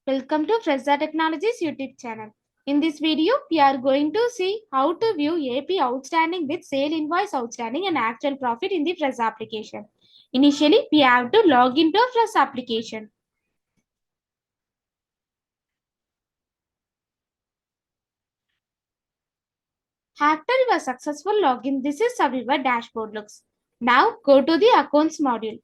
Welcome to Fresa Technologies YouTube channel. In this video, we are going to see how to view AP outstanding with sale invoice outstanding and actual profit in the Fresa application. Initially, we have to log into Fresa application. After your successful login, this is how your dashboard looks. Now, go to the Accounts module.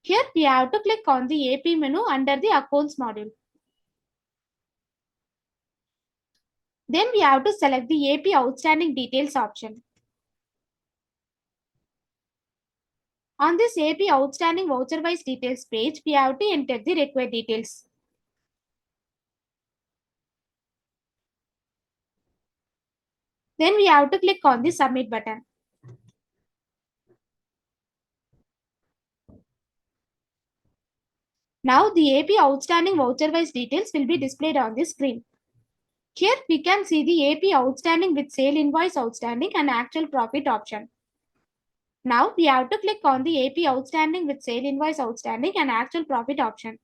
Here, we have to click on the AP menu under the Accounts module. Then we have to select the AP outstanding details option. On this AP outstanding voucher-wise details page, we have to enter the required details. Then we have to click on the submit button. Now the AP outstanding voucher-wise details will be displayed on the screen. Here we can see the AP outstanding with sale invoice outstanding and actual profit option. Now we have to click on the AP outstanding with sale invoice outstanding and actual profit option.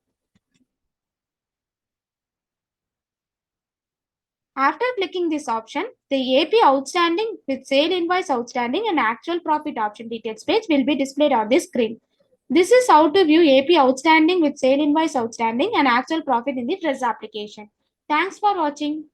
After clicking this option, the AP outstanding with sale invoice outstanding and actual profit option details page will be displayed on the screen. This is how to view AP outstanding with sale invoice outstanding and actual profit in the Fresa application. Thanks for watching.